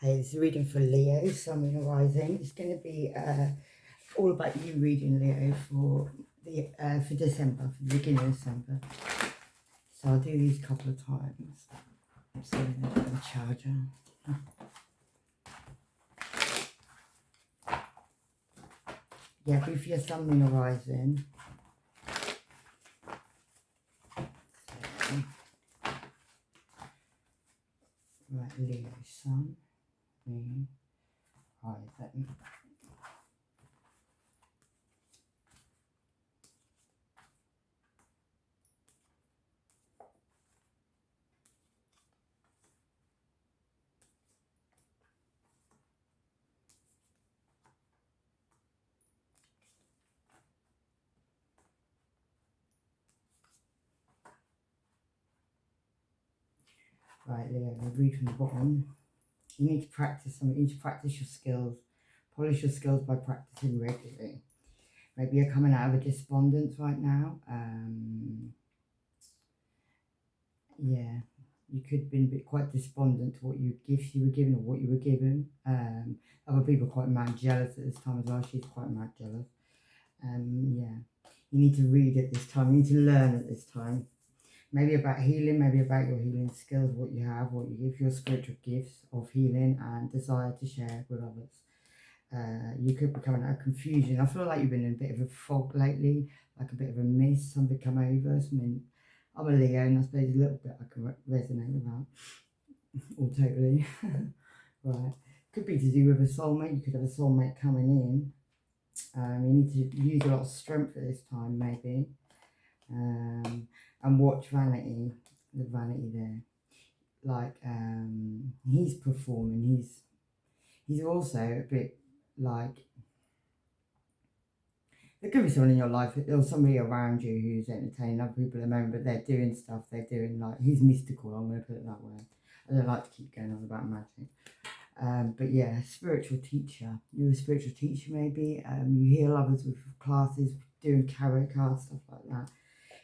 Hey, this is a reading for Leo, Sun, Moon, Rising. It's going to be all about you reading, Leo, for December, for the beginning of December. So I'll do these a couple of times. So I've got the charger. Yeah, be for your Sun, Moon, Rising. Right, Leo, Sun, Moon, Rising. Right, Leo, I'll read from the bottom. You need to practice something. You need to practice your skills. Polish your skills by practicing regularly. Maybe you're coming out of a despondence right now. Yeah, you could have been a bit quite despondent to what gifts you were given or what you were given. Other people are quite mad jealous at this time as well. She's quite mad jealous. Yeah, you need to read at this time. You need to learn at this time. Maybe about healing, maybe about your healing skills, what you have, what you give, your spiritual gifts of healing and desire to share with others. You could be coming out of confusion. I feel like you've been in a bit of a fog lately, like a bit of a mist, something come over. I'm a Leo, and I suppose a little bit I can resonate with that. Or totally. Right. Could be to do with a soulmate. You could have a soulmate coming in. You need to use a lot of strength at this time, maybe. And watch vanity, the vanity there. Like, he's performing. He's also a bit like, there could be someone in your life or somebody around you who's entertaining other people at the moment, but they're doing stuff, he's mystical, I'm going to put it that way. I don't like to keep going on about magic. But yeah, spiritual teacher. You're a spiritual teacher maybe. You heal others with classes, doing tarot cards, stuff like that.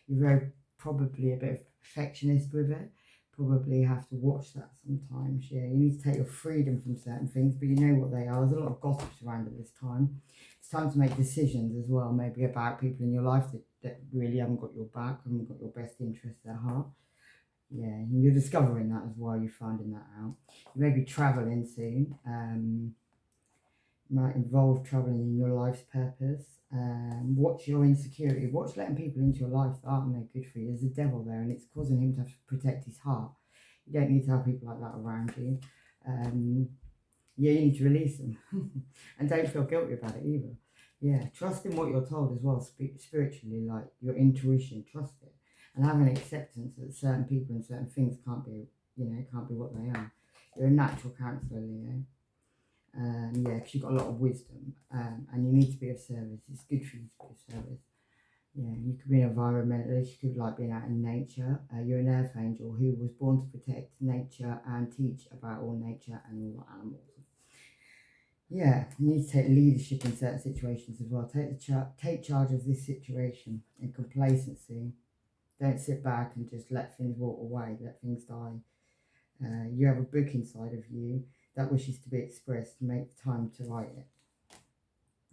You're probably a bit of perfectionist with it. Probably have to watch that sometimes. Yeah, you need to take your freedom from certain things, but you know what they are. There's a lot of gossip around at this time. It's time to make decisions as well, maybe about people in your life that really haven't got your back, haven't got your best interests at heart. Yeah, and you're discovering that as well, you're finding that out. You may be travelling soon. Might involve travelling in your life's purpose. Watch your insecurity. Watch letting people into your life that aren't no good for you. There's a devil there and it's causing him to have to protect his heart. You don't need to have people like that around you. Yeah, you need to release them. And don't feel guilty about it either. Yeah, trust in what you're told as well, spiritually, like your intuition, trust it. And have an acceptance that certain people and certain things can't be what they are. You're a natural counsellor, Leo. Yeah, because you've got a lot of wisdom, and you need to be of service. It's good for you to be of service. Yeah, you could be an environmentalist. You could like being out in nature. You're an earth angel who was born to protect nature and teach about all nature and all the animals. Yeah, you need to take leadership in certain situations as well. Take charge of this situation. And complacency. Don't sit back and just let things walk away. Let things die. You have a book inside of you that wishes to be expressed. Make time to write it.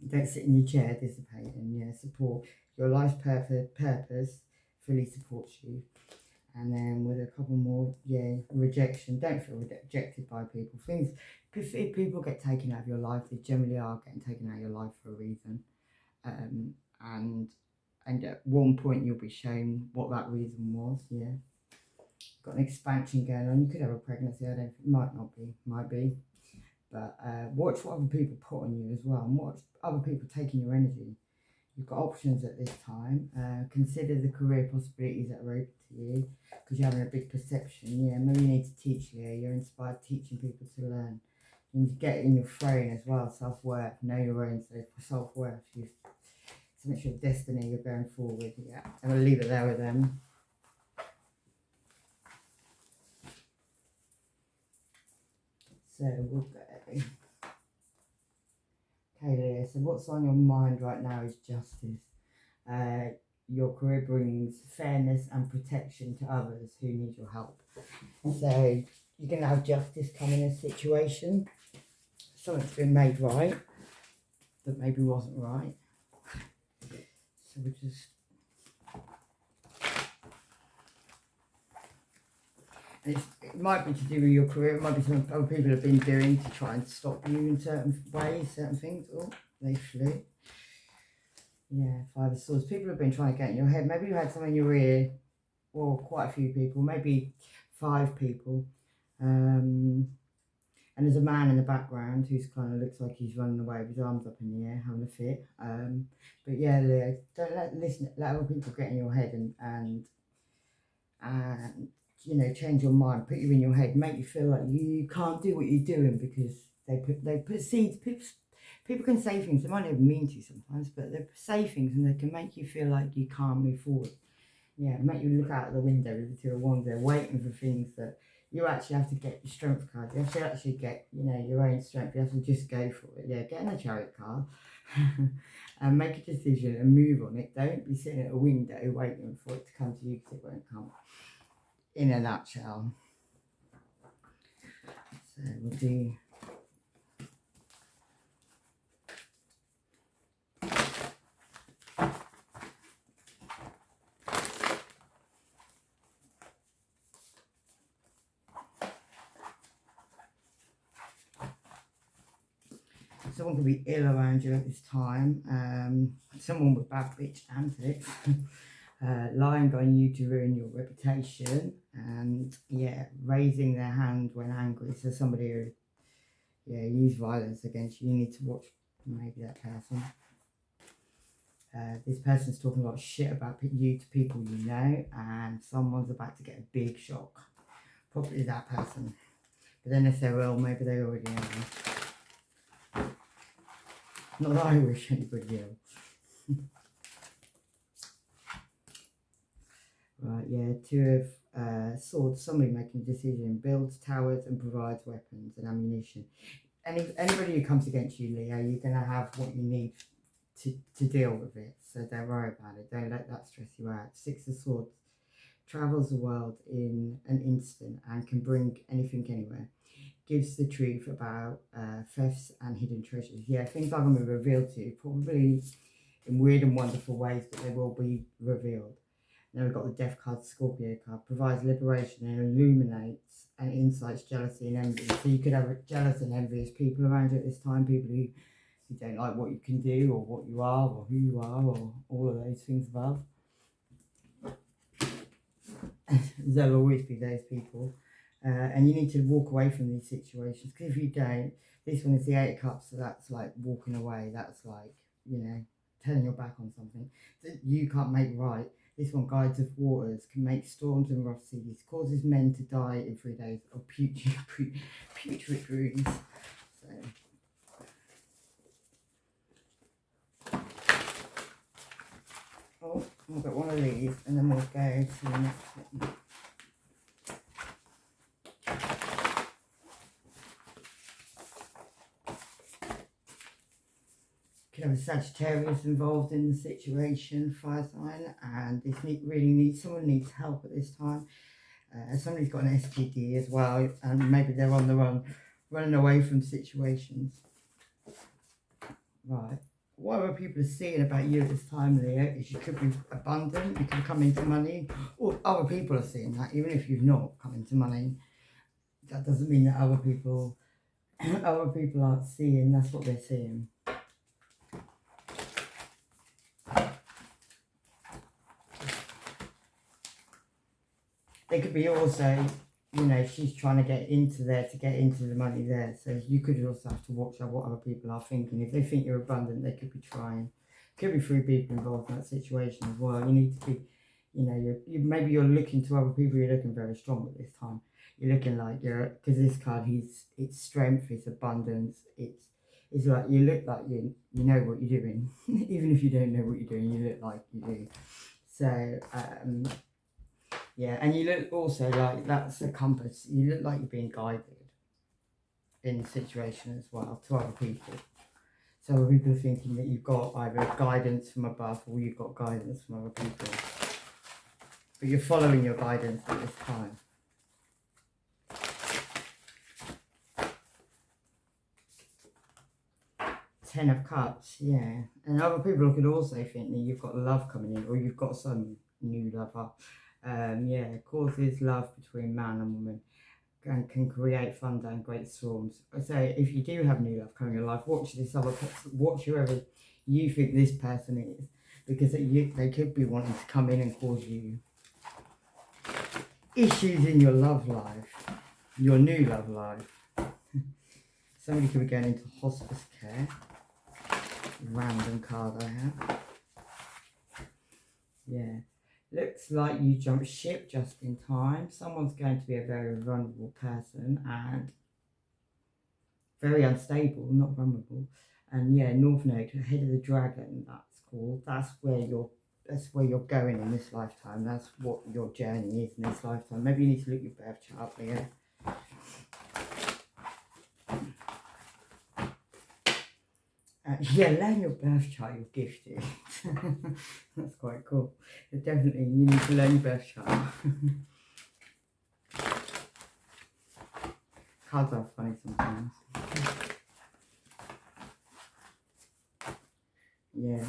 Don't sit in your chair dissipating. Yeah, support your life's purpose fully supports you. And then with a couple more, yeah, rejection. Don't feel rejected by people. If people get taken out of your life, they generally are getting taken out of your life for a reason. And at one point you'll be shown what that reason was. Yeah. Got an expansion going on. You could have a pregnancy. Might not be, might be. But watch what other people put on you as well, and watch other people taking your energy. You've got options at this time. Consider the career possibilities that are open to you, because you're having a big perception. Yeah, maybe you need to teach, Leo. You're inspired teaching people to learn. You need to get it in your throne as well. Self-worth, know your own self-worth. So much your destiny you're going forward. Yeah, I'm gonna leave it there with them. So we'll go. Okay, Leo, so what's on your mind right now is justice. Your career brings fairness and protection to others who need your help. So you're going to have justice come in a situation. Something's been made right that maybe wasn't right. So we just... And it might be to do with your career. It might be something other people have been doing to try and stop you in certain ways, certain things. Oh, they flew. Yeah, Five of Swords. People have been trying to get in your head. Maybe you had someone in your ear, or quite a few people, maybe 5 people. And there's a man in the background who's kind of looks like he's running away with his arms up in the air, having a fit. But yeah, Leo, don't let other people get in your head and you know, change your mind, put you in your head, make you feel like you can't do what you're doing because they put seeds. People can say things they might never mean to sometimes, but they say things and they can make you feel like you can't move forward. Yeah, make you look out the window with the Two of Wands there, waiting for things that you actually have to get your strength card. You have to actually get, you know, your own strength. You have to just go for it. Yeah, get in a Chariot card and make a decision and move on it. Don't be sitting at a window waiting for it to come to you because it won't come. In a nutshell. So we'll do... Someone could be ill around you at this time. Someone with bad bitch antics. Lying on you to ruin your reputation. And, yeah, raising their hand when angry. So somebody who, yeah, use violence against you. You need to watch maybe that person. This person's talking a lot of shit about you to people you know. And someone's about to get a big shock. Probably that person. But then if they're ill, maybe they already are. Not that I wish anybody ill. Right, yeah, Two of Swords. Somebody making a decision. Builds towers and provides weapons and ammunition. Anybody who comes against you, Leo, you're going to have what you need to deal with it. So don't worry about it. Don't let that stress you out. Six of Swords. Travels the world in an instant and can bring anything anywhere. Gives the truth about thefts and hidden treasures. Yeah, things are going to be revealed to you, probably in weird and wonderful ways, but they will be revealed. Now we've got the Death card, Scorpio card. Provides liberation and illuminates and insights jealousy and envy. So you could have jealous and envious people around you at this time, people who don't like what you can do or what you are or who you are or all of those things above. There'll always be those people. And you need to walk away from these situations, because if you don't, this one is the 8 of Cups, so that's like walking away. That's like, you know, turning your back on something that you can't make right. This one, Guides of Waters, can make storms and rough seas, causes men to die in 3 days of putrid wounds. So, oh, I've got one of these, and then we'll go to the next one. Could have a Sagittarius involved in the situation, fire sign, and this someone needs help at this time. Somebody's got an STD as well, and maybe they're on the run, running away from situations. Right. What other people are seeing about you at this time, Leo, is you could be abundant, you could come into money, or other people are seeing that, even if you've not come into money. That doesn't mean that other people aren't seeing, that's what they're seeing. They could be also, you know, she's trying to get into there to get into the money there. So you could also have to watch out what other people are thinking. If they think you're abundant, they could be trying. Could be 3 people involved in that situation as well. You need to be, you know, maybe you're looking to other people. You're looking very strong at this time. You're looking like because this card, it's strength, it's abundance, it's like you look like you know what you're doing. Even if you don't know what you're doing, you look like you do. So yeah, and you look also like that's a compass. You look like you're being guided in the situation as well to other people. So other people are thinking that you've got either guidance from above or you've got guidance from other people. But you're following your guidance at this time. Ten of Cups, yeah. And other people could also think that you've got love coming in, or you've got some new lover. Yeah, causes love between man and woman and can create thunder and great storms. So if you do have new love coming in your life, watch this other person, watch whoever you think this person is, because they could be wanting to come in and cause you issues in your love life, your new love life. Somebody could be going into hospice care. Random card I have. Yeah. Looks like you jumped ship just in time. Someone's going to be a very vulnerable person and very unstable, not vulnerable. And yeah, North Node, head of the dragon, that's cool. That's where you're going in this lifetime. That's what your journey is in this lifetime. Maybe you need to look your birth chart there. Yeah, learn your birth chart, you're gifted. That's quite cool. But definitely, you need to learn your birth chart. Cards are funny sometimes. Yeah.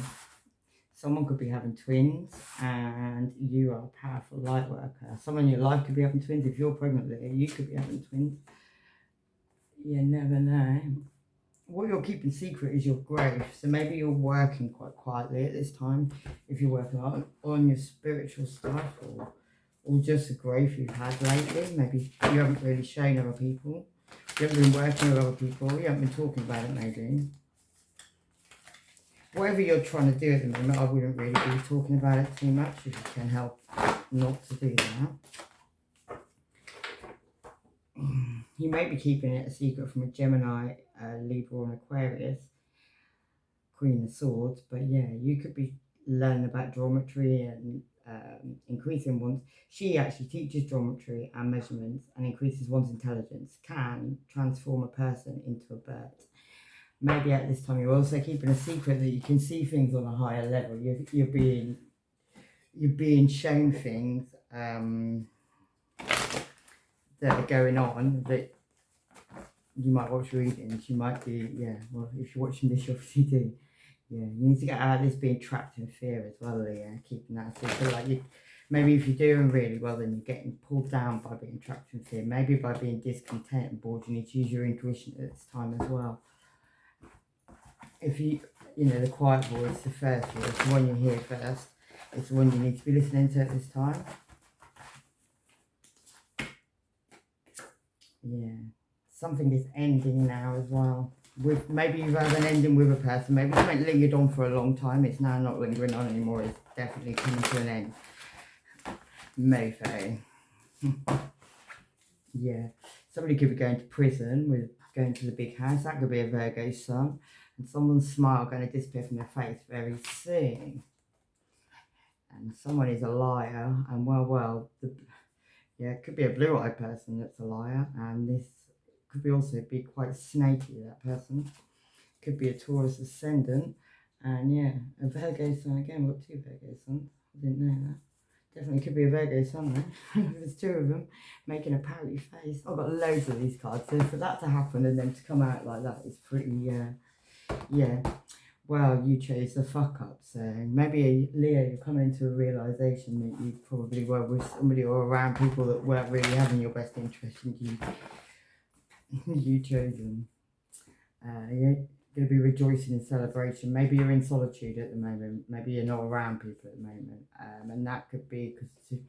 Someone could be having twins and you are a powerful light worker. Someone in your life could be having twins. If you're pregnant, you could be having twins. You never know. What you're keeping secret is your growth. So maybe you're working quite quietly at this time. If you're working on your spiritual stuff or just the growth you've had lately. Maybe you haven't really shown other people. You haven't been working with other people. You haven't been talking about it maybe. Whatever you're trying to do at the moment, I wouldn't really be talking about it too much if you can help not to do that. You may be keeping it a secret from a Gemini, Libra and Aquarius, Queen of Swords, but yeah, you could be learning about geometry and increasing one's... She actually teaches geometry and measurements and increases one's intelligence, can transform a person into a bird. Maybe at this time you're also keeping a secret that you can see things on a higher level. You're being shown things that are going on that you might watch readings. You might be, yeah, well, if you're watching this, you obviously do. Yeah, you need to get out of this being trapped in fear as well, yeah, keeping that secret. Like maybe if you're doing really well, then you're getting pulled down by being trapped in fear. Maybe by being discontent and bored, you need to use your intuition at this time as well. If you know, the quiet voice, the first voice, the one you hear first, it's the one you need to be listening to at this time. Yeah, something is ending now as well. With maybe you've had an ending with a person, maybe something lingered on for a long time, it's now not lingering on anymore, it's definitely coming to an end. Mayfair. Yeah, somebody could be going to prison with going to the big house. That could be a Virgo sun, and someone's smile going to disappear from their face very soon. And someone is a liar, and yeah, it could be a blue-eyed person that's a liar, and this could be also be quite snaky, that person. Could be a Taurus ascendant, and yeah, a Virgo sun again. We've got two Virgo suns. I didn't know that. Definitely could be a Virgo sun though. There's two of them making a pouty face. I've got loads of these cards, so for that to happen and then to come out like that is pretty, yeah. Well, you chose the fuck up, so maybe Leo, you're coming into a realisation that you probably were with somebody or around people that weren't really having your best interest and you chose them. You're going to be rejoicing in celebration. Maybe you're in solitude at the moment. Maybe you're not around people at the moment. And that could be because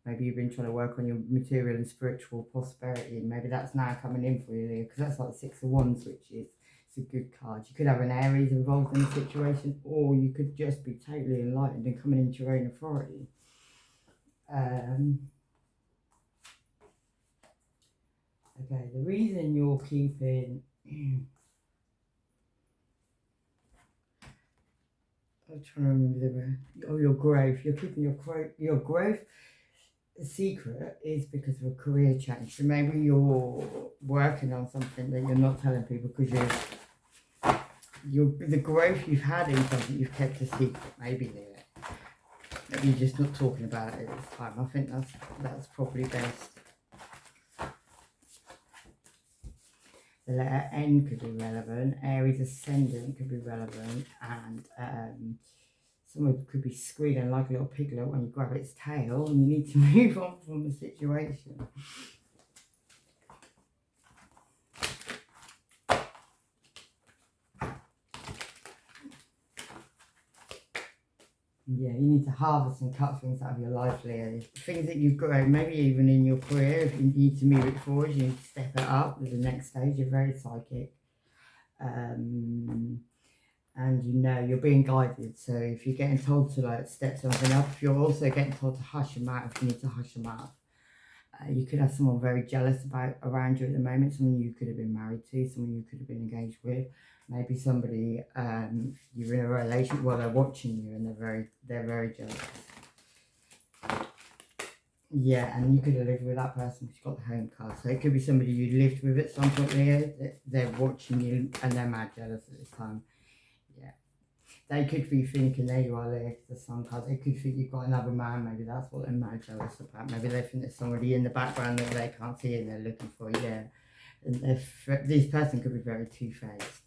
maybe you've been trying to work on your material and spiritual prosperity. Maybe that's now coming in for you, Leo, because that's like 6 of Wands, which is... It's a good card. You could have an Aries involved in the situation, or you could just be totally enlightened and coming into your own authority. Okay, the reason you're keeping... I'm trying to remember the word. Oh, your growth. You're keeping your growth secret is because of a career change. So maybe you're working on something that you're not telling people because the growth you've had in something you've kept a secret. Maybe you're just not talking about it at this time. I think that's probably best. The letter N could be relevant. Aries ascendant could be relevant. And someone could be squealing like a little piglet when you grab its tail and you need to move on from the situation. Yeah, you need to harvest and cut things out of your life, Leo. Things that you've grown, maybe even in your career, if you need to move it forward, you need to step it up. There's the next stage. You're very psychic. And you know you're being guided. So if you're getting told to like step something up, you're also getting told to hush your mouth. You need to hush your mouth. You could have someone very jealous around you at the moment. Someone you could have been married to. Someone you could have been engaged with. Maybe somebody you're in a relationship. Well, they're watching you and they're very jealous. Yeah, and you could have lived with that person because you've got the home card. So it could be somebody you lived with at some point, Leo. They're watching you and they're mad jealous at this time. Yeah. They could be thinking, there you are, Leo, the sun card. They could think you've got another man. Maybe that's what they're mad jealous about. Maybe they think there's somebody in the background that they can't see and they're looking for. Yeah. And this person could be very two-faced.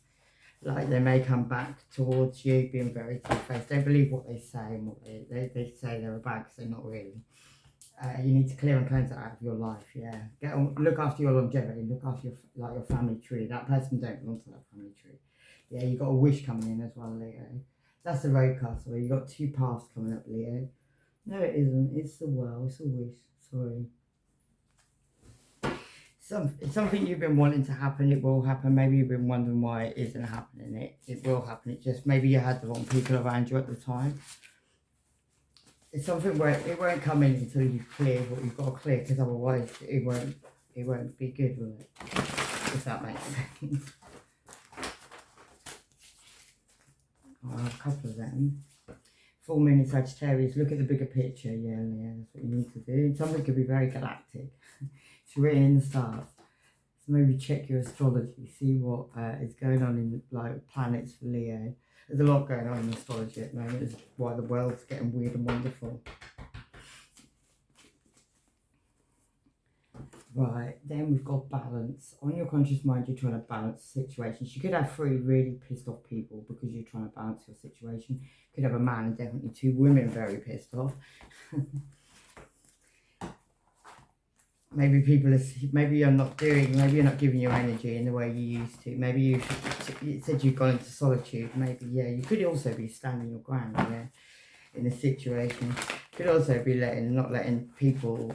Like they may come back towards you being very two-faced. Don't believe what they say and what they say they're about because they're not really. You need to clear and cleanse it out of your life. Yeah, look after your longevity. Look after your family tree. That person don't belong to that family tree. Yeah, you got a wish coming in as well, Leo. That's the road cast away. You got two paths coming up, Leo. No, it isn't. It's the well. It's a wish. Sorry. Something you've been wanting to happen, it will happen. Maybe you've been wondering why it isn't happening. It will happen. It just, maybe you had the wrong people around you at the time. It's something where it won't come in until you've cleared what you've got to clear, because otherwise it won't be good, will it? If that makes sense. I'll have a couple of them. Full moon in Sagittarius, look at the bigger picture. Yeah, that's what you need to do. Something could be very galactic. It's written in the stars. So maybe check your astrology, see what is going on in like planets for Leo. There's a lot going on in astrology at the moment. It's why the world's getting weird and wonderful. Right, then we've got balance. On your conscious mind, you're trying to balance situations. You could have 3 really pissed off people because you're trying to balance your situation. You could have a man and definitely 2 women very pissed off. Maybe you're not giving your energy in the way you used to. Maybe you said you've gone into solitude. Maybe, yeah, you could also be standing your ground, yeah, in a situation. You could also be not letting people,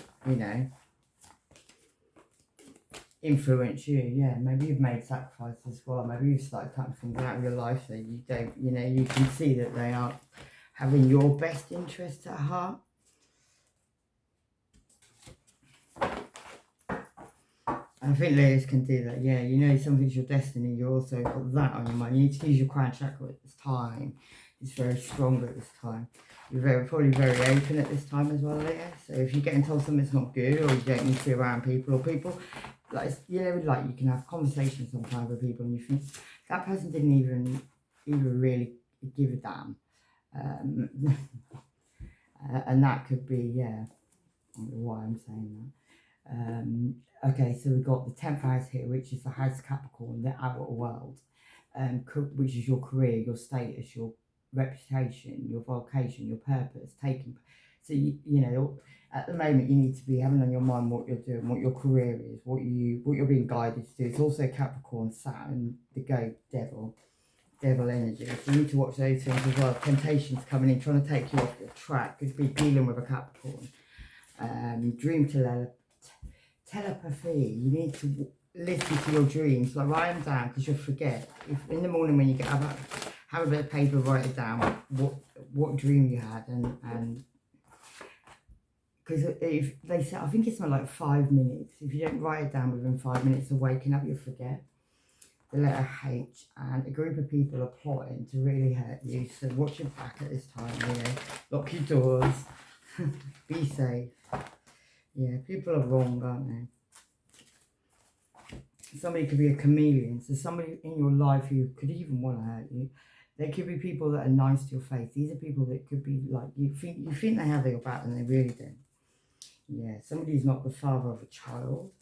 influence you, yeah. Maybe you've made sacrifices as well. Maybe you've started cutting things out of your life so you don't, you can see that they aren't having your best interests at heart. I think Leos can do that, yeah. Something's your destiny. You also got that on your mind. You need to use your crown chakra at this time. It's very strong at this time. You're probably very open at this time as well, Leo. So if you're getting told something's not good, or you don't need to be around people, or people, you can have conversations sometimes with people and you think, that person didn't even really give a damn. And that could be, yeah, I don't know why I'm saying that. Okay, so we've got the 10th house here, which is the house Capricorn, the outer world, which is your career, your status, your reputation, your vocation, your purpose, so at the moment you need to be having on your mind what you're doing, what your career is, what you're being guided to do. It's also Capricorn, Saturn, the goat, devil energy, so you need to watch those things as well. Temptations coming in, trying to take you off your track. Could be dealing with a Capricorn. Dream telepathy. You need to listen to your dreams, like write them down, because you'll forget. If in the morning when you get up, have a bit of paper, write it down, what dream you had, and because if they say, I think it's like 5 minutes, if you don't write it down within 5 minutes of waking up, you'll forget. The letter H, and a group of people are plotting to really hurt you, so watch your back at this time, lock your doors, be safe. Yeah, people are wrong, aren't they? Somebody could be a chameleon, so somebody in your life who could even want to hurt you. There could be people that are nice to your face. These are people that could be like, you think they have your back and they really don't. Yeah, somebody's not the father of a child.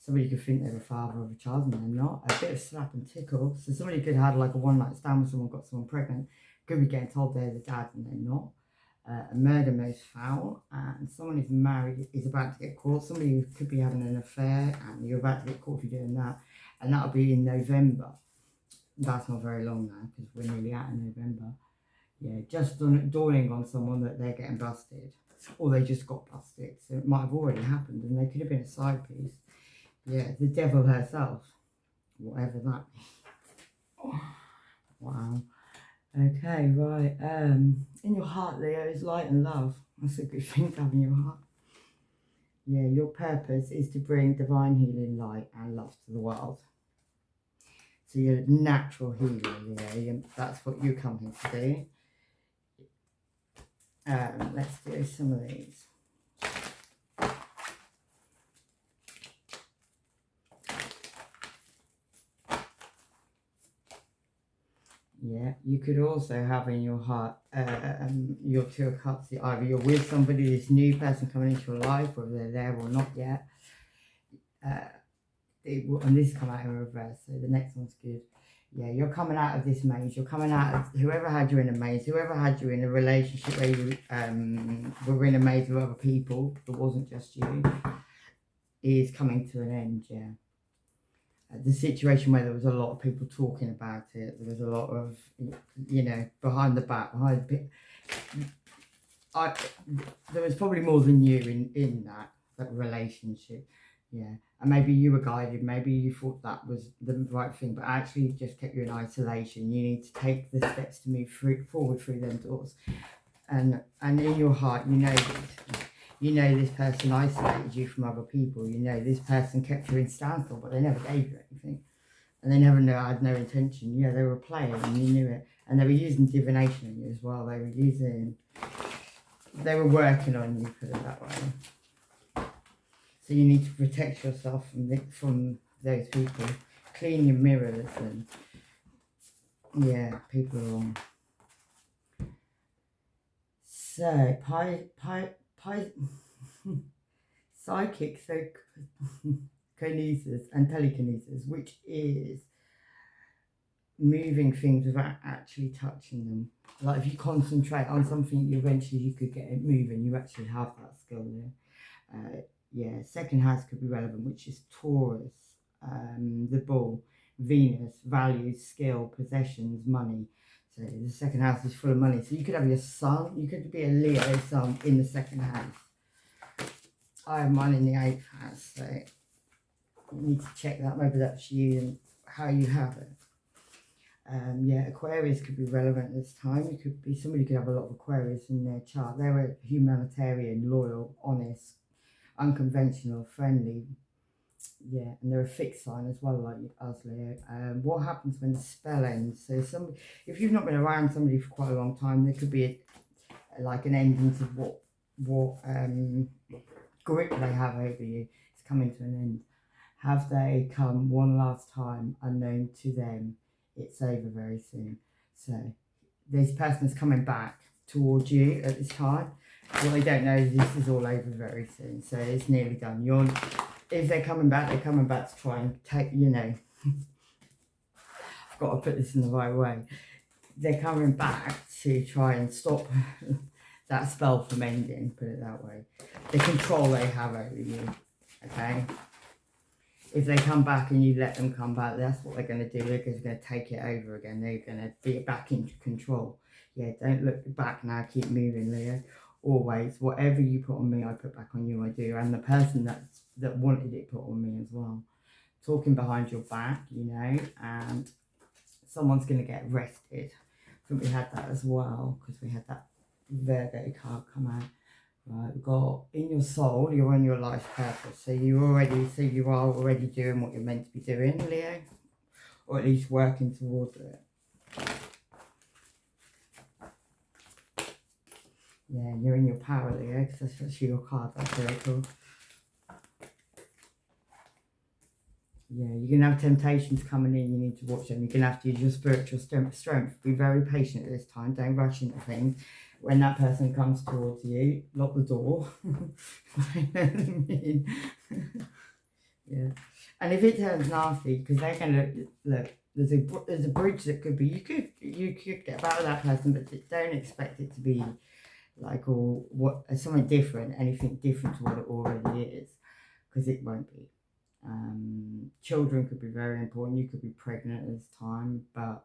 somebody could think they're the father of a child and they're not. A bit of slap and tickle. So somebody could have like a one-night stand with someone, got someone pregnant, could be getting told they're the dad and they're not. A murder most foul, and someone is married, is about to get caught. Somebody could be having an affair and you're about to get caught if you're doing that, and that'll be in November. That's not very long now because we're nearly out of November. Yeah, just dawning on someone that they're getting busted, or they just got busted, so it might have already happened and they could have been a side piece. Yeah, the devil herself, whatever that means. Wow. Okay, right. In your heart, Leo, is light and love. That's a good thing to have in your heart. Yeah, your purpose is to bring divine healing, light and love to the world. So you're a natural healer, Leo. That's what you come here to do. Let's do some of these. Yeah, you could also have in your heart your Two of Cups. Either you're with somebody, this new person coming into your life, whether they're there or not yet. And this come out in reverse, so the next one's good. Yeah, you're coming out of this maze. You're coming out of whoever had you in a maze, whoever had you in a relationship where you were in a maze with other people, that wasn't just you, is coming to an end, yeah. The situation where there was a lot of people talking about it, there was a lot of, you know, behind the back, there was probably more than you in that relationship, yeah. And maybe you were guided, maybe you thought that was the right thing, but actually it just kept you in isolation. You need to take the steps to move forward through them doors. And in your heart, you know this person isolated you from other people. You know this person kept you in standstill, but they never gave you anything. And they never had no intention. Yeah, they were playing and you knew it. And they were using divination on you as well. They were working on you, put it that way. So you need to protect yourself from those people. Clean your mirrors and, yeah, people are wrong. So, psychic kinesis and telekinesis, which is moving things without actually touching them. Like if you concentrate on something, eventually you could get it moving. You actually have that skill there. Yeah, second house could be relevant, which is Taurus, the bull, Venus, values, skill, possessions, money. So the second house is full of money. So you could have your sun, you could be a Leo sun in the second house. I have mine in the 8th house, so you need to check that. Maybe that's you and how you have it. Yeah, Aquarius could be relevant this time. Somebody could have a lot of Aquarius in their chart. They're a humanitarian, loyal, honest, unconventional, friendly. Yeah, and they're a fixed sign as well, like us, Leo. What happens when the spell ends? So if you've not been around somebody for quite a long time, there could be like an ending to what grip they have over you. It's coming to an end. Have they come one last time unknown to them? It's over very soon. So this person's coming back towards you at this time. What they don't know is this is all over very soon. So it's nearly done. If they're coming back to try and take, you know, I've got to put this in the right way. They're coming back to try and stop that spell from ending, put it that way. The control they have over you, okay? If they come back and you let them come back, that's what they're going to do. They're just going to take it over again. They're going to be back into control. Yeah, don't look back now. Keep moving, Leo. Always, whatever you put on me, I put back on you, I do. And the person that wanted it put on me as well. Talking behind your back, you know, and someone's going to get arrested. I think we had that as well, because we had that Virgo card come out. Right, we've got in your soul, you're on your life purpose. So you are already doing what you're meant to be doing, Leo. Or at least working towards it. Yeah, you're in your power, Leo, because that's actually your card. That's very cool. Yeah, you're going to have temptations coming in. You need to watch them. You're going to have to use your spiritual strength. Be very patient at this time. Don't rush into things. When that person comes towards you, lock the door. Yeah. And if it turns nasty, because they're going to look, there's a bridge that could be, you could get back with that person, but don't expect it to be like, or what, something different, anything different to what it already is, because it won't be. Children could be very important. You could be pregnant at this time, but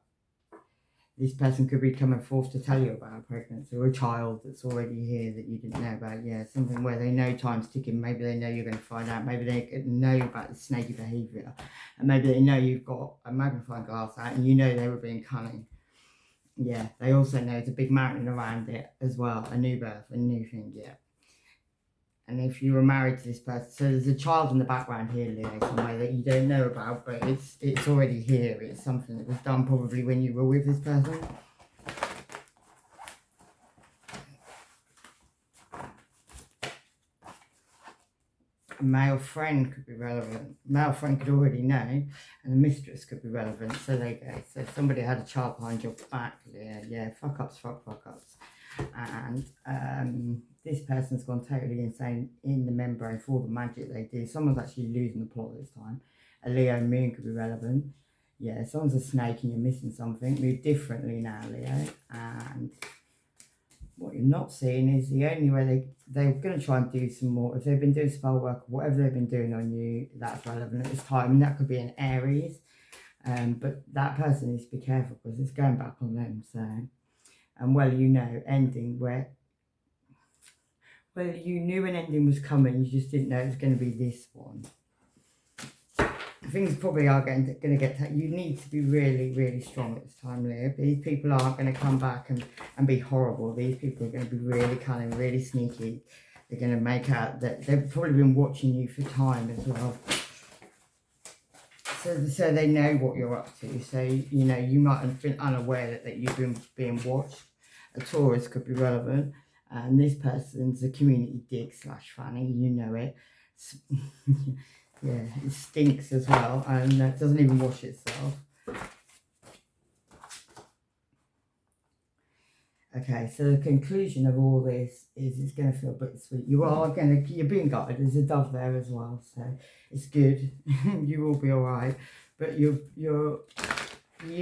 this person could be coming forth to tell you about a pregnancy or a child that's already here that you didn't know about. Yeah, something where they know time's ticking. Maybe they know you're going to find out. Maybe they know about the snaky behaviour. And maybe they know you've got a magnifying glass out and you know they were being cunning. Yeah, they also know there's a big mountain around it as well. A new birth, a new thing, yeah. And if you were married to this person, so there's a child in the background here, Leo, somewhere that you don't know about, but it's already here. It's something that was done probably when you were with this person. A male friend could be relevant. Male friend could already know, and the mistress could be relevant. So there you go. So if somebody had a child behind your back, yeah, fuck ups. And this person's gone totally insane in the membrane for all the magic they do. Someone's actually losing the plot this time. A Leo moon could be relevant. Yeah, someone's a snake and you're missing something. Move differently now, Leo. And what you're not seeing is the only way they're going to try and do some more. If they've been doing spell work or whatever they've been doing on you, that's relevant at this time. I mean, that could be an Aries. But that person needs to be careful because it's going back on them. So, and well, you know, ending where, well, you knew an ending was coming, you just didn't know it was going to be this one. Things probably are going to get, you need to be really, really strong at this time, Leo. These people aren't going to come back and be horrible. These people are going to be really cunning, really sneaky. They're going to make out that they've probably been watching you for time as well. So they know what you're up to. So, you know, you might have been unaware that you've been being watched. A Taurus could be relevant. And this person's a community dig / fanny, you know it. Yeah, it stinks as well, and it doesn't even wash itself. Okay, so the conclusion of all this is it's going to feel a bit sweet. You're being guided. There's a dove there as well, so it's good. You will be all right, but you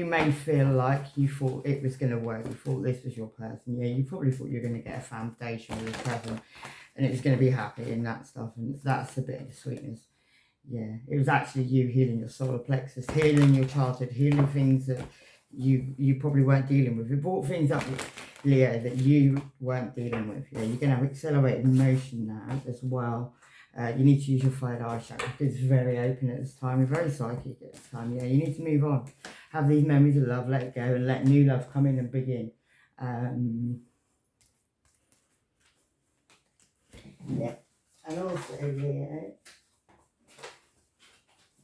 may feel like you thought it was going to work. You thought this was your person. Yeah, you probably thought you were going to get a foundation with this person, and it was going to be happy and that stuff, and that's a bit of sweetness. Yeah, it was actually you healing your solar plexus, healing your childhood, healing things that you probably weren't dealing with. It brought things up, Leo, that you weren't dealing with. Yeah, you're going to have accelerated motion now as well. You need to use your third eye chakra because it's very open at this time. You're very psychic at this time. Yeah, you need to move on. Have these memories of love, let it go, and let new love come in and begin. Yeah, and also, Leo,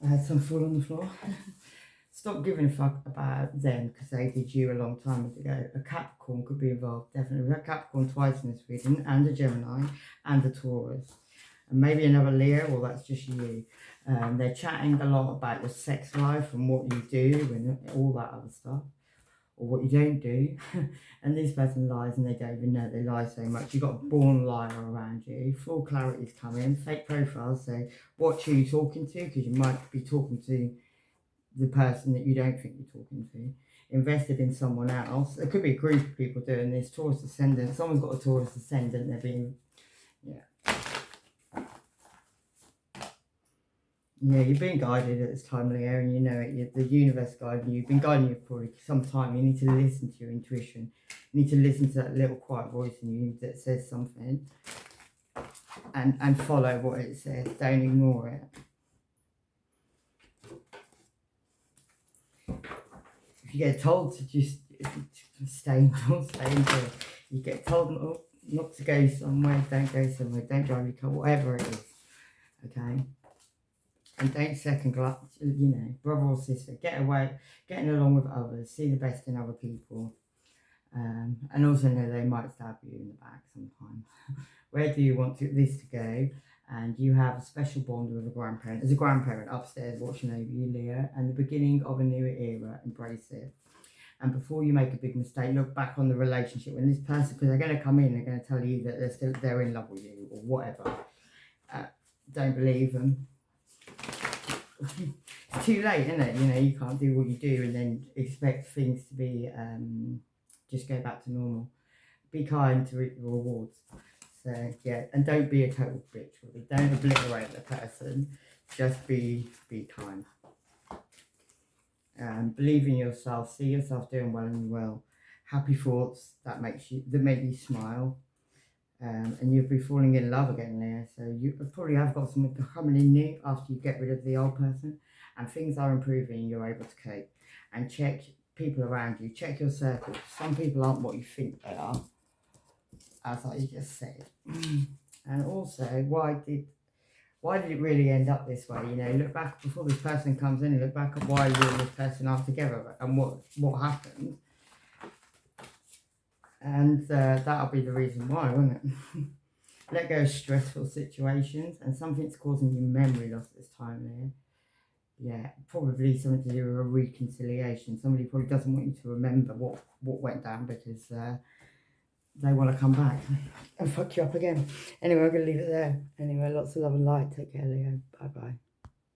I had some fall on the floor. Stop giving a fuck about them because they did you a long time ago. A Capricorn could be involved, definitely. We've had Capricorn twice in this reading, and a Gemini, and a Taurus. And maybe another Leo, or that's just you. They're chatting a lot about your sex life and what you do and all that other stuff. Or what you don't do. And this person lies and they don't even know they lie so much. You've got a born liar around you. Full clarity's coming. Fake profiles. So watch who you're talking to because you might be talking to the person that you don't think you're talking to. Invested in someone else. There could be a group of people doing this. Taurus ascendant. Someone's got a Taurus ascendant. They're being, yeah. Yeah, you're being guided at this time, Leo, and you know it. The universe guiding you. You've been guiding you for some time. You need to listen to your intuition. You need to listen to that little quiet voice in you that says something. And follow what it says. Don't ignore it. If you get told to just stay indoors, stay indoors. You get told not to go somewhere, don't go somewhere. Don't drive your car, whatever it is. Okay? And don't second guess, you know, brother or sister, get away, getting along with others, see the best in other people. And also know they might stab you in the back sometimes. Where do you want this to go? And you have a special bond with a grandparent. As a grandparent upstairs watching over you, Leo, and the beginning of a new era, embrace it. And before you make a big mistake, look back on the relationship when this person, because they're going to come in, they're going to tell you that they're in love with you or whatever. Don't believe them. it's too late, isn't it? You know, you can't do what you do and then expect things to be just go back to normal. Be kind to reap the rewards. So yeah, and don't be a total bitch. Really. Don't obliterate the person. Just be kind. Believe in yourself. See yourself doing well and well. Happy thoughts that make you smile. And you'll be falling in love again, Leah. So you probably have got someone coming in new after you get rid of the old person, and things are improving. You're able to cope. And check people around you. Check your circle. Some people aren't what you think they are, as I just said. And also, why did it really end up this way? You know, look back before this person comes in. Look back at why you and this person are together and what happened. And that'll be the reason why, won't it? Let go of stressful situations, and something's causing you memory loss this time there. Yeah, probably something to do with a reconciliation. Somebody probably doesn't want you to remember what went down because they want to come back and fuck you up again. Anyway, I'm going to leave it there. Anyway, lots of love and light. Take care, Leo. Bye-bye.